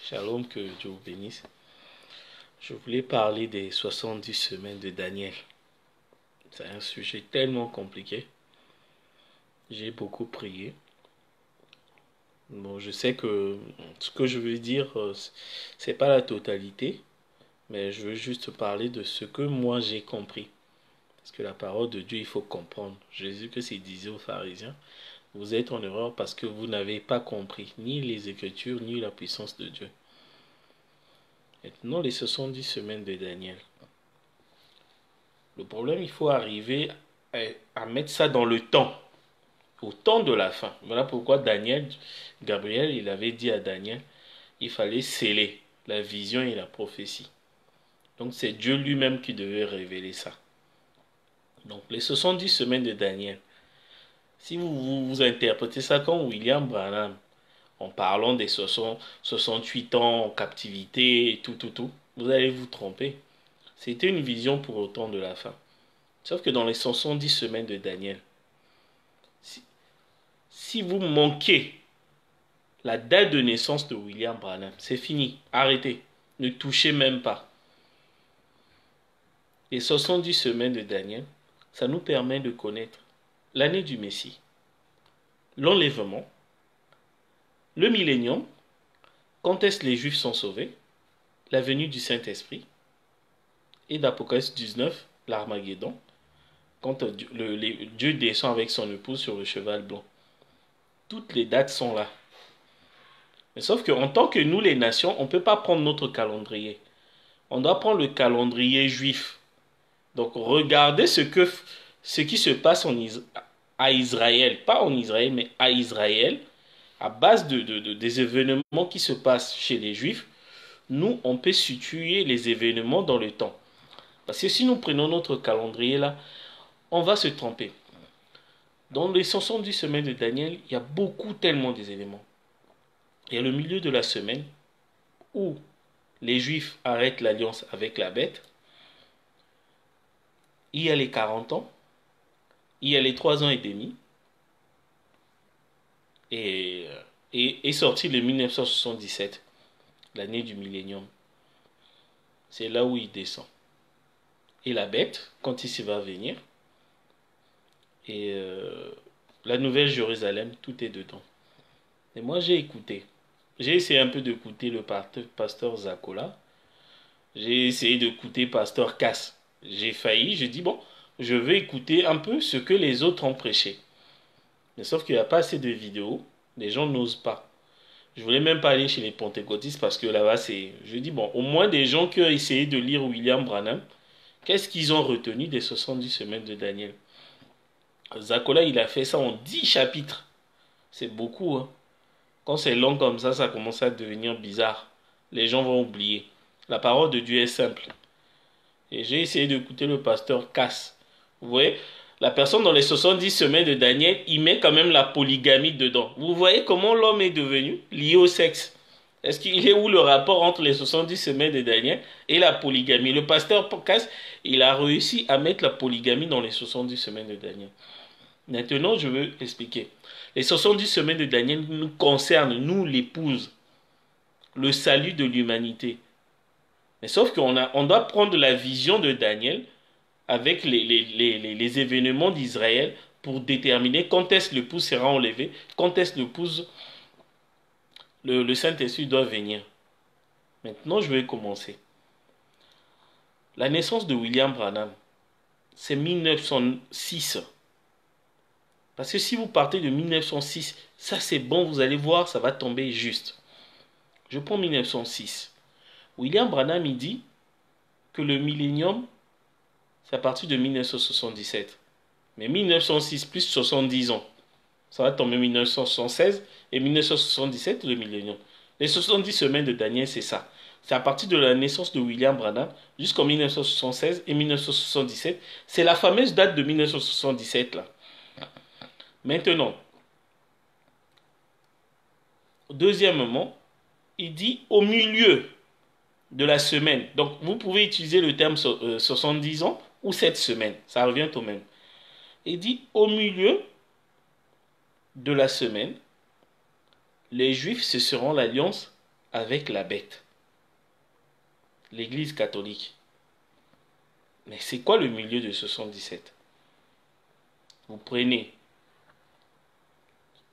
Shalom, que Dieu vous bénisse. Je voulais parler des 70 semaines de Daniel. C'est un sujet tellement compliqué. J'ai beaucoup prié. Bon, je sais que ce que je veux dire, c'est pas la totalité, mais je veux juste parler de ce que moi j'ai compris. Parce que la parole de Dieu, il faut comprendre. Jésus que c'est disait aux pharisiens, vous êtes en erreur parce que vous n'avez pas compris ni les Écritures, ni la puissance de Dieu. Maintenant, les 70 semaines de Daniel. Le problème, il faut arriver à mettre ça dans le temps, au temps de la fin. Voilà pourquoi Gabriel, il avait dit à Daniel, il fallait sceller la vision et la prophétie. Donc c'est Dieu lui-même qui devait révéler ça. Donc les 70 semaines de Daniel, si vous interprétez ça comme William Branham, en parlant des 68 ans en captivité et tout, vous allez vous tromper. C'était une vision pour le temps de la fin. Sauf que dans les 70 semaines de Daniel, si vous manquez la date de naissance de William Branham, c'est fini. Arrêtez. Ne touchez même pas. Les 70 semaines de Daniel, ça nous permet de connaître l'année du Messie, l'enlèvement, le millénium, quand est-ce que les Juifs sont sauvés, la venue du Saint-Esprit, et d'Apocalypse 19, l'Armageddon, quand Dieu descend avec son épouse sur le cheval blanc. Toutes les dates sont là. Mais sauf qu'en tant que nous, les nations, on ne peut pas prendre notre calendrier. On doit prendre le calendrier juif. Donc regardez ce qui se passe à Israël. Pas en Israël, mais à Israël. À base des événements qui se passent chez les Juifs, nous, on peut situer les événements dans le temps. Parce que si nous prenons notre calendrier là, on va se tromper. Dans les 70 semaines de Daniel, il y a tellement des éléments. Il y a le milieu de la semaine où les Juifs arrêtent l'alliance avec la bête. Il y a les 40 ans. Il y a les 3 ans et demi. Et est sorti le 1977, l'année du millénium. C'est là où il descend. Et la bête, quand il va venir, et la nouvelle Jérusalem, tout est dedans. Et moi j'ai écouté. J'ai essayé un peu d'écouter le pasteur Zakola. J'ai essayé d'écouter pasteur Cass. J'ai failli, j'ai dit bon, je vais écouter un peu ce que les autres ont prêché. Mais sauf qu'il n'y a pas assez de vidéos, les gens n'osent pas. Je voulais même pas aller chez les pentecôtistes parce que là-bas c'est... Je dis bon, au moins des gens qui ont essayé de lire William Branham, qu'est-ce qu'ils ont retenu des 70 semaines de Daniel? Zakola, il a fait ça en 10 chapitres. C'est beaucoup, hein. Quand c'est long comme ça commence à devenir bizarre. Les gens vont oublier. La parole de Dieu est simple. Et j'ai essayé d'écouter le pasteur Cass. Vous voyez, la personne dans les 70 semaines de Daniel, il met quand même la polygamie dedans. Vous voyez comment l'homme est devenu lié au sexe. Est-ce qu'il est où le rapport entre les 70 semaines de Daniel et la polygamie? Le pasteur Cass, il a réussi à mettre la polygamie dans les 70 semaines de Daniel. Maintenant, je veux expliquer. Les 70 semaines de Daniel nous concernent, nous l'épouse, le salut de l'humanité. Mais sauf on doit prendre la vision de Daniel avec les événements d'Israël pour déterminer quand est-ce que l'épouse sera enlevée, quand est-ce que le Saint-Esprit doit venir. Maintenant, je vais commencer. La naissance de William Branham, c'est 1906. Parce que si vous partez de 1906, ça c'est bon, vous allez voir, ça va tomber juste. Je prends 1906. William Branham, il dit que le millénium, c'est à partir de 1977. Mais 1906 plus 70 ans, ça va tomber 1976 et 1977, le millénium. Les 70 semaines de Daniel, c'est ça. C'est à partir de la naissance de William Branham jusqu'en 1976 et 1977. C'est la fameuse date de 1977 là. Maintenant, deuxièmement, il dit au milieu de la semaine. Donc, vous pouvez utiliser le terme 70 ans ou 7 semaines. Ça revient au même. Il dit au milieu de la semaine, les Juifs, ce seront l'alliance avec la bête, l'Église catholique. Mais c'est quoi le milieu de 77? Vous prenez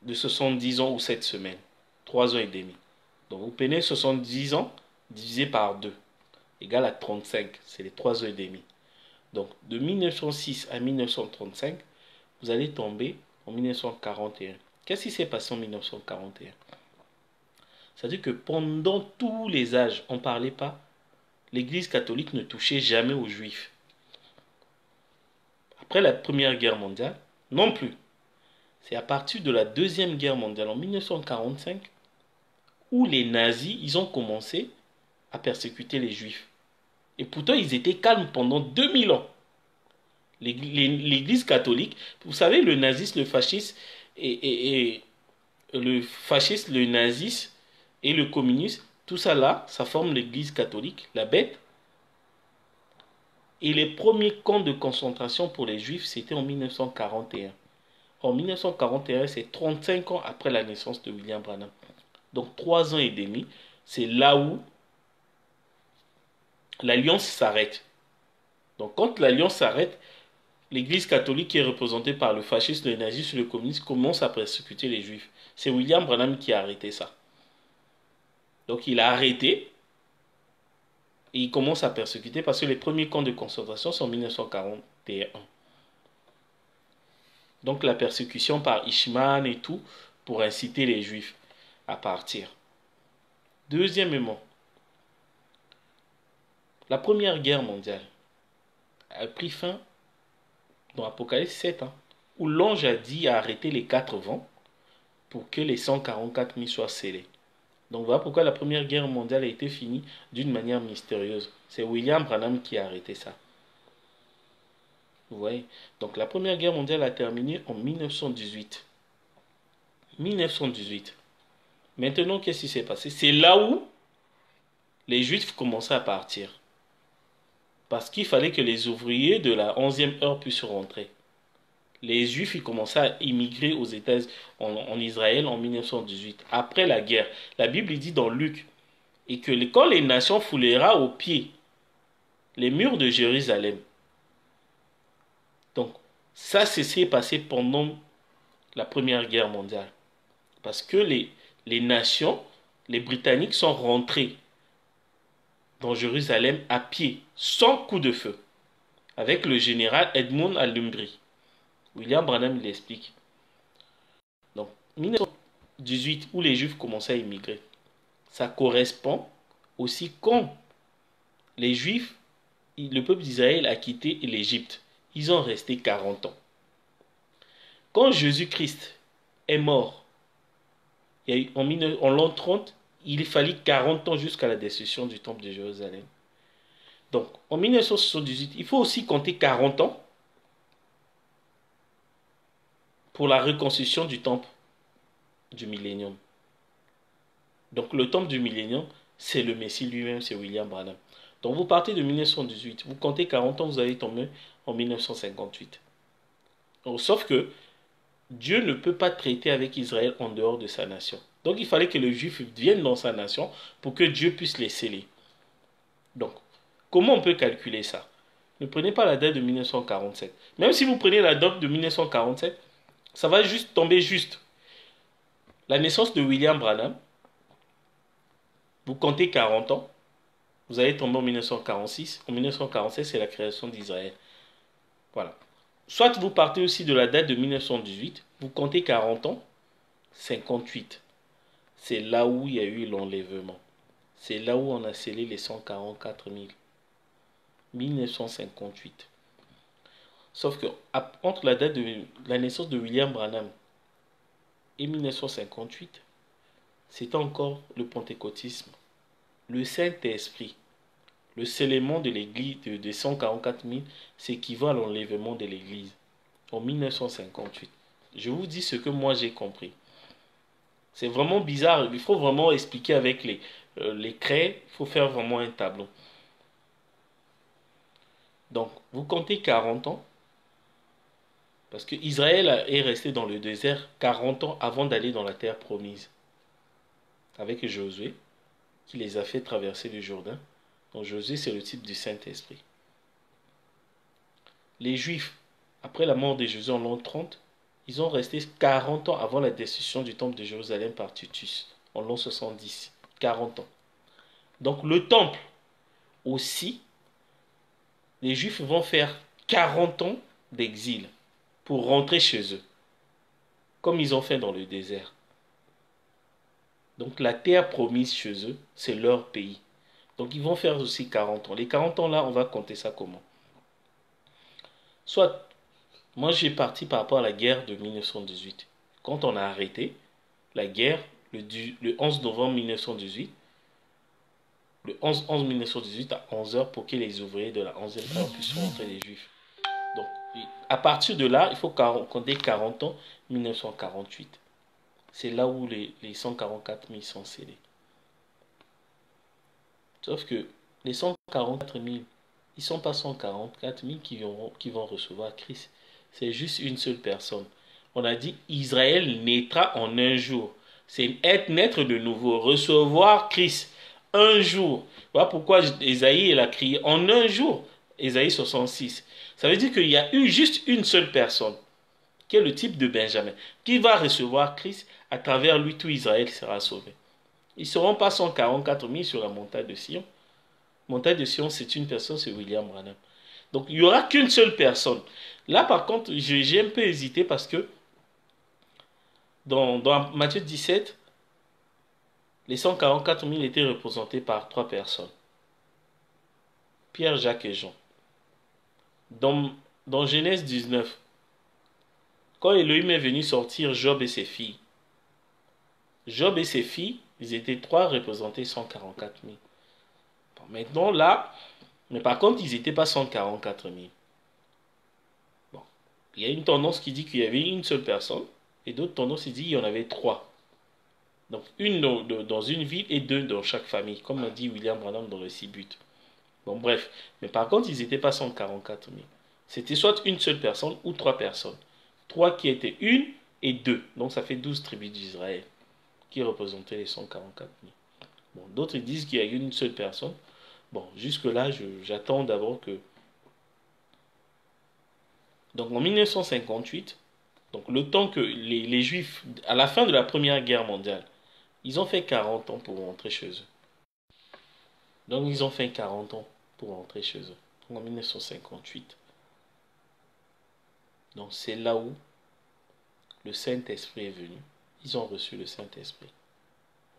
de 70 ans ou 7 semaines, 3 ans et demi. Donc vous prenez 70 ans divisé par 2, égale à 35, c'est les 3 ans et demi. Donc de 1906 à 1935, vous allez tomber en 1941. Qu'est-ce qui s'est passé en 1941? C'est-à-dire que pendant tous les âges, on ne parlait pas, l'Église catholique ne touchait jamais aux Juifs. Après la Première Guerre mondiale, non plus. C'est à partir de la Deuxième Guerre mondiale, en 1945, où les nazis, ils ont commencé à persécuter les Juifs. Et pourtant, ils étaient calmes pendant 2000 ans. L'Église catholique, vous savez, le nazisme, le fascisme et le fascisme, le nazisme et le communisme, tout ça là, ça forme l'Église catholique, la bête. Et les premiers camps de concentration pour les Juifs, c'était en 1941. En 1941, c'est 35 ans après la naissance de William Branham. Donc 3 ans et demi, c'est là où l'alliance s'arrête. Donc quand l'alliance s'arrête, l'Église catholique qui est représentée par le fascisme, le nazisme, le communisme commence à persécuter les Juifs. C'est William Branham qui a arrêté ça. Donc il a arrêté et il commence à persécuter parce que les premiers camps de concentration sont en 1941. Donc la persécution par Eichmann et tout pour inciter les Juifs à partir. Deuxièmement, la Première Guerre mondiale a pris fin dans Apocalypse 7, où l'ange a dit à arrêter les 4 vents pour que les 144 000 soient scellés. Donc voilà pourquoi la Première Guerre mondiale a été finie d'une manière mystérieuse. C'est William Branham qui a arrêté ça. Vous voyez? Donc la Première Guerre mondiale a terminé en 1918. 1918. Maintenant, qu'est-ce qui s'est passé? C'est là où les Juifs commençaient à partir. Parce qu'il fallait que les ouvriers de la 11e heure puissent rentrer. Les Juifs ils commençaient à immigrer aux États-Unis, en Israël en 1918, après la guerre. La Bible dit dans Luc, et que quand les nations foulera aux pieds les murs de Jérusalem. Donc, ça, c'est ce qui est passé pendant la Première Guerre mondiale. Parce que les nations, les Britanniques sont rentrés dans Jérusalem à pied, sans coup de feu, avec le général Edmund Allenby. William Branham l'explique. Donc, 1918, où les Juifs commençaient à immigrer, ça correspond aussi quand les Juifs, le peuple d'Israël a quitté l'Égypte. Ils ont resté 40 ans. Quand Jésus-Christ est mort, en l'an 30, il fallut 40 ans jusqu'à la destruction du temple de Jérusalem. Donc, en 1978, il faut aussi compter 40 ans pour la reconstruction du temple du millénium. Donc, le temple du millénium, c'est le Messie lui-même, c'est William Branham. Donc, vous partez de 1918, vous comptez 40 ans, vous allez tomber en 1958. Donc, sauf que Dieu ne peut pas traiter avec Israël en dehors de sa nation. Donc il fallait que les Juifs viennent dans sa nation pour que Dieu puisse les sceller. Donc, comment on peut calculer ça? Ne prenez pas la date de 1947. Même si vous prenez la date de 1947, ça va juste tomber juste. La naissance de William Branham, vous comptez 40 ans, vous allez tomber en 1946. En 1947, c'est la création d'Israël. Voilà. Soit vous partez aussi de la date de 1918, vous comptez 40 ans, 58. C'est là où il y a eu l'enlèvement. C'est là où on a scellé les 144 000. 1958. Sauf que entre la date de la naissance de William Branham et 1958, c'était encore le pentecôtisme. Le Saint-Esprit, le scellement de l'église de 144 000 s'équivaut à l'enlèvement de l'église en 1958. Je vous dis ce que moi j'ai compris. C'est vraiment bizarre. Il faut vraiment expliquer avec les craies. Il faut faire vraiment un tableau. Donc, vous comptez 40 ans. Parce que Israël est resté dans le désert 40 ans avant d'aller dans la terre promise. Avec Josué. qui les a fait traverser le Jourdain. Donc Josué, c'est le type du Saint-Esprit. Les Juifs, après la mort de Josué en l'an 30, ils ont resté 40 ans avant la destruction du temple de Jérusalem par Titus, en l'an 70. 40 ans. Donc le temple aussi, les Juifs vont faire 40 ans d'exil pour rentrer chez eux, comme ils ont fait dans le désert. Donc la terre promise chez eux, c'est leur pays. Donc ils vont faire aussi 40 ans. Les 40 ans là, on va compter ça comment? Soit, moi j'ai parti par rapport à la guerre de 1918. Quand on a arrêté la guerre le 11 novembre 1918, le 11 1918 à 11 heures pour que les ouvriers de la 11e heure puissent rentrer les Juifs. Donc à partir de là, il faut compter 40 ans, 1948. C'est là où les 144 000 sont scellés. Sauf que les 144 000, ils ne sont pas 144 000 qui vont recevoir Christ. C'est juste une seule personne. On a dit Israël naîtra en un jour. C'est naître de nouveau, recevoir Christ un jour. Voilà pourquoi Ésaïe a crié en un jour. Ésaïe 66. Ça veut dire qu'il y a eu juste une seule personne, qui est le type de Benjamin, qui va recevoir Christ. À travers lui, tout Israël sera sauvé. Ils ne seront pas 144 000 sur la montagne de Sion. Montagne de Sion, c'est une personne, c'est William Branham. Donc, il n'y aura qu'une seule personne. Là, par contre, j'ai un peu hésité parce que dans Matthieu 17, les 144 000 étaient représentés par 3 personnes. Pierre, Jacques et Jean. Dans Genèse 19, quand Elohim est venu sortir Job et ses filles, Job et ses filles, ils étaient 3 représentés 144 000. Bon, maintenant, là, mais par contre, ils n'étaient pas 144 000. Bon. Il y a une tendance qui dit qu'il y avait une seule personne, et d'autres tendances qui disent qu'il y en avait 3. Donc, une dans une ville et 2 dans chaque famille, comme a dit William Branham dans le 6 buts. Bon, bref. Mais par contre, ils n'étaient pas 144 000. C'était soit une seule personne ou 3 personnes. 3 qui étaient une et 2. Donc, ça fait 12 tribus d'Israël qui représentaient les 144 000. Bon, d'autres disent qu'il y a une seule personne. Bon, jusque-là, j'attends d'abord que... Donc, en 1958, donc le temps que les Juifs, à la fin de la Première Guerre mondiale, ils ont fait 40 ans pour rentrer chez eux. Donc, ils ont fait 40 ans pour rentrer chez eux. Donc, en 1958. Donc, c'est là où le Saint-Esprit est venu. Ils ont reçu le Saint-Esprit.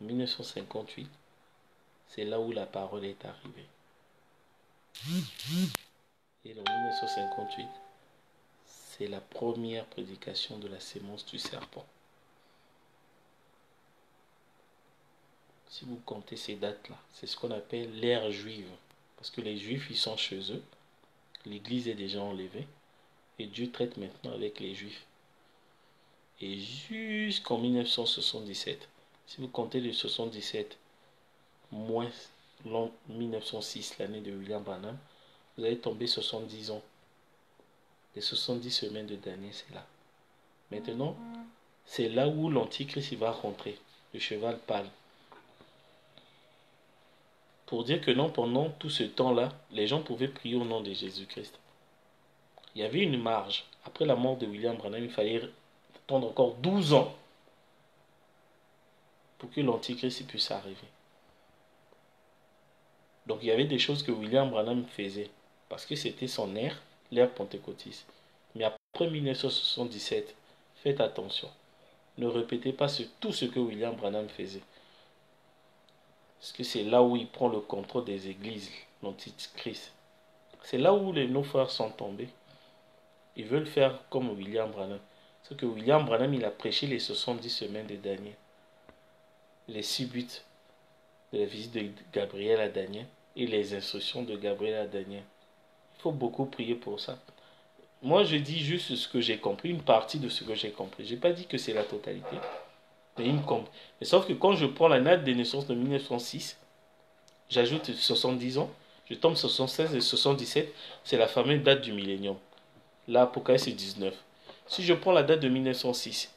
En 1958, c'est là où la parole est arrivée. Et en 1958, c'est la première prédication de la sémence du serpent. Si vous comptez ces dates-là, c'est ce qu'on appelle l'ère juive. Parce que les Juifs, ils sont chez eux. L'Église est déjà enlevée. Et Dieu traite maintenant avec les Juifs. Et jusqu'en 1977, si vous comptez le 77 moins l'an 1906, l'année de William Branham, vous allez tomber 70 ans. Les 70 semaines de Daniel, c'est là. Maintenant, c'est là où l'Antichrist va rentrer, le cheval pâle. Pour dire que non, pendant tout ce temps-là, les gens pouvaient prier au nom de Jésus-Christ. Il y avait une marge. Après la mort de William Branham, il fallait attendre encore 12 ans pour que l'Antichrist puisse arriver. Donc il y avait des choses que William Branham faisait, parce que c'était son l'ère pentecôtiste. Mais après 1977, faites attention. Ne répétez pas tout ce que William Branham faisait. Parce que c'est là où il prend le contrôle des églises, l'Antichrist. C'est là où nos frères sont tombés. Ils veulent faire comme William Branham. C'est que William Branham, il a prêché les 70 semaines de Daniel. Les 6 buts de la visite de Gabriel à Daniel et les instructions de Gabriel à Daniel. Il faut beaucoup prier pour ça. Moi, je dis juste ce que j'ai compris, une partie de ce que j'ai compris. Je n'ai pas dit que c'est la totalité. Mais sauf que quand je prends la date de naissance de 1906, j'ajoute 70 ans, je tombe 76 et 77, c'est la fameuse date du millénium. Là, Apocalypse, c'est 19. Si je prends la date de 1906,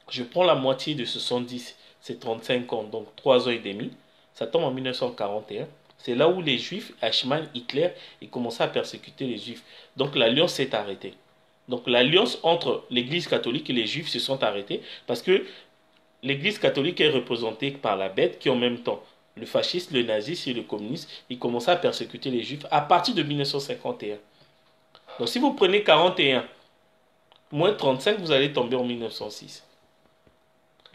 je prends la moitié de 70, c'est 35 ans, donc 3 ans et demi. Ça tombe en 1941. C'est là où les Juifs, Eichmann, Hitler, ils commençaient à persécuter les Juifs. Donc l'alliance s'est arrêtée. Donc l'alliance entre l'Église catholique et les Juifs se sont arrêtées parce que l'Église catholique est représentée par la bête qui en même temps, le fascisme, le nazisme et le communisme, ils commençaient à persécuter les Juifs à partir de 1951. Donc si vous prenez 41 moins 35, vous allez tomber en 1906.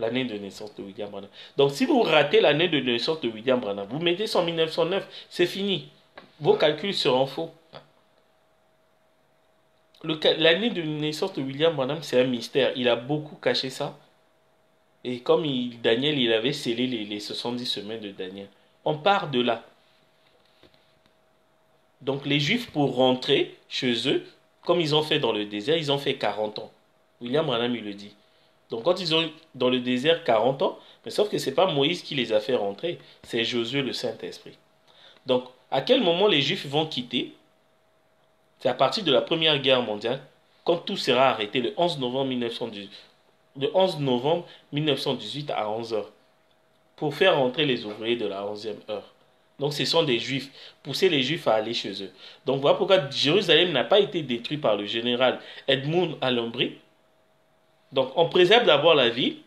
L'année de naissance de William Branham. Donc si vous ratez l'année de naissance de William Branham, vous mettez ça en 1909, c'est fini. Vos calculs seront faux. L'année de naissance de William Branham, c'est un mystère. Il a beaucoup caché ça. Et comme Daniel, il avait scellé les 70 semaines de Daniel. On part de là. Donc les Juifs, pour rentrer chez eux, comme ils ont fait dans le désert, ils ont fait 40 ans. William Branham, il le dit. Donc quand ils ont dans le désert 40 ans, mais sauf que ce n'est pas Moïse qui les a fait rentrer, c'est Josué le Saint-Esprit. Donc à quel moment les Juifs vont quitter? C'est à partir de la Première Guerre mondiale, quand tout sera arrêté le 11 novembre 1918, le 11 novembre 1918 à 11 heures, pour faire rentrer les ouvriers de la 11e heure. Donc ce sont des Juifs, pousser les Juifs à aller chez eux. Donc voilà pourquoi Jérusalem n'a pas été détruit par le général Edmund Alembry. Donc on préserve d'abord la ville,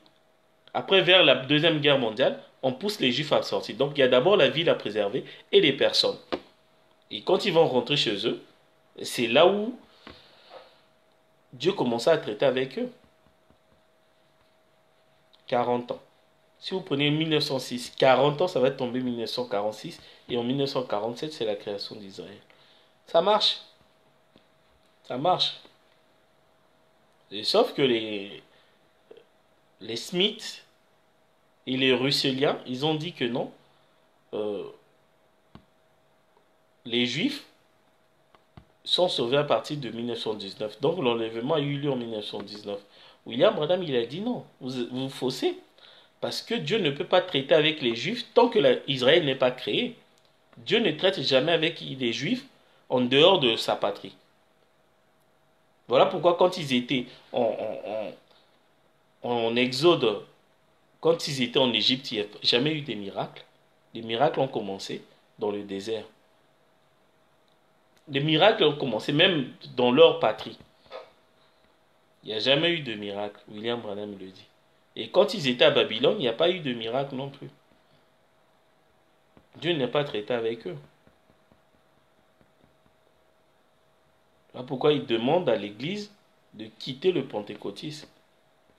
après vers la Deuxième Guerre mondiale, on pousse les Juifs à sortir. Donc il y a d'abord la ville à préserver et les personnes. Et quand ils vont rentrer chez eux, c'est là où Dieu commença à traiter avec eux. 40 ans. Si vous prenez 1906, 40 ans, ça va tomber 1946. Et en 1947, c'est la création d'Israël. Ça marche. Ça marche. Et sauf que les Smiths et les Russelliens, ils ont dit que non. Les Juifs sont sauvés à partir de 1919. Donc l'enlèvement a eu lieu en 1919. William Branham, il a dit non, vous faussez. Parce que Dieu ne peut pas traiter avec les Juifs tant que Israël n'est pas créé. Dieu ne traite jamais avec les Juifs en dehors de sa patrie. Voilà pourquoi quand ils étaient en Exode, quand ils étaient en Égypte, il n'y a jamais eu des miracles. Les miracles ont commencé dans le désert. Les miracles ont commencé même dans leur patrie. Il n'y a jamais eu de miracle. William Branham le dit. Et quand ils étaient à Babylone, il n'y a pas eu de miracle non plus. Dieu n'est pas traité avec eux. Voilà pourquoi il demande à l'Église de quitter le pentecôtisme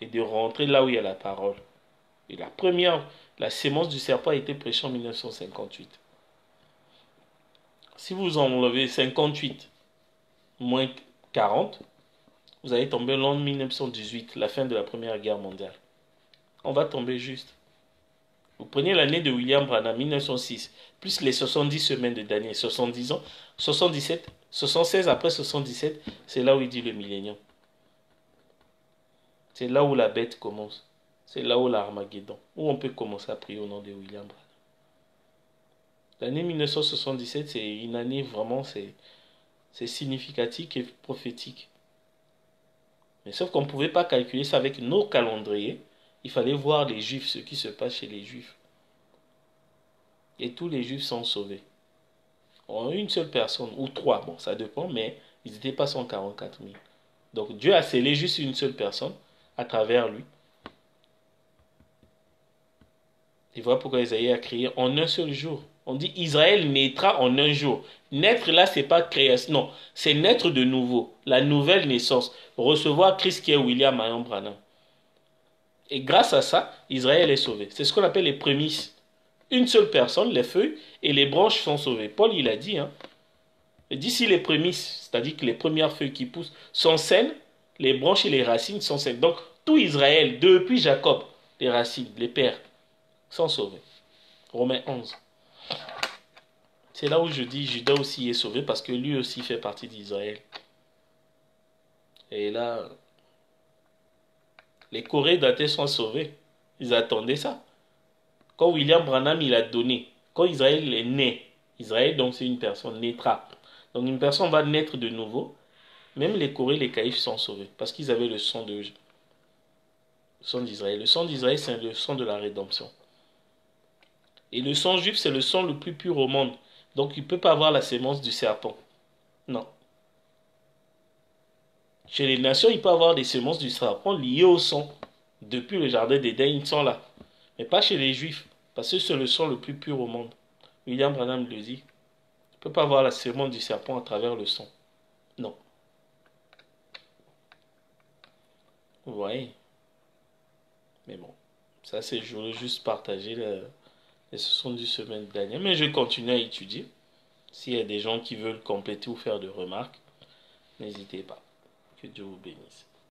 et de rentrer là où il y a la parole. Et la sémence du serpent a été prêchée en 1958. Si vous enlevez 58 moins 40, vous allez tomber l'an 1918, la fin de la Première Guerre mondiale. On va tomber juste. Vous prenez l'année de William Branham, 1906, plus les 70 semaines de Daniel, 70 ans, 77, 76 après 77, c'est là où il dit le millénium. C'est là où la bête commence. C'est là où l'Armageddon, où on peut commencer à prier au nom de William Branham. L'année 1977, c'est une année vraiment, c'est significatif et prophétique. Mais sauf qu'on ne pouvait pas calculer ça avec nos calendriers. Il fallait voir les Juifs, ce qui se passe chez les Juifs. Et tous les Juifs sont sauvés. En une seule personne, ou trois, bon, ça dépend, mais ils n'étaient pas 144 000. Donc Dieu a scellé juste une seule personne à travers lui. Et voilà pourquoi Isaïe a crié en un seul jour. On dit Israël naîtra en un jour. Naître là, c'est pas création. Non, c'est naître de nouveau. La nouvelle naissance. Recevoir Christ qui est William Marion Branham. Et grâce à ça, Israël est sauvé. C'est ce qu'on appelle les prémices. Une seule personne, les feuilles et les branches sont sauvées. Paul, il a dit, il dit si les prémices, c'est-à-dire que les premières feuilles qui poussent sont saines, les branches et les racines sont saines. Donc, tout Israël, depuis Jacob, les racines, les pères, sont sauvés. Romains 11. C'est là où je dis Judas aussi est sauvé parce que lui aussi fait partie d'Israël. Et là, les Corées datés sont sauvés. Ils attendaient ça. Quand William Branham il a donné, quand Israël est né, Israël donc c'est une personne naîtra. Donc une personne va naître de nouveau. Même les Corées, les Caïphes sont sauvés parce qu'ils avaient le sang d'Israël. Le sang d'Israël, c'est le sang de la rédemption. Et le sang juif, c'est le sang le plus pur au monde. Donc il ne peut pas avoir la sémence du serpent. Non. Chez les nations, il peut avoir des semences du serpent liées au sang. Depuis le jardin d'Éden, ils sont là. Mais pas chez les juifs. Parce que c'est le sang le plus pur au monde. William Branham le dit. Il ne peut pas avoir la sémence du serpent à travers le sang. Non. Vous voyez. Mais bon. Ça, c'est, je voulais juste partager les 70 semaines dernières. Mais je vais continuer à étudier. S'il y a des gens qui veulent compléter ou faire des remarques, n'hésitez pas. Que Dieu vous bénisse.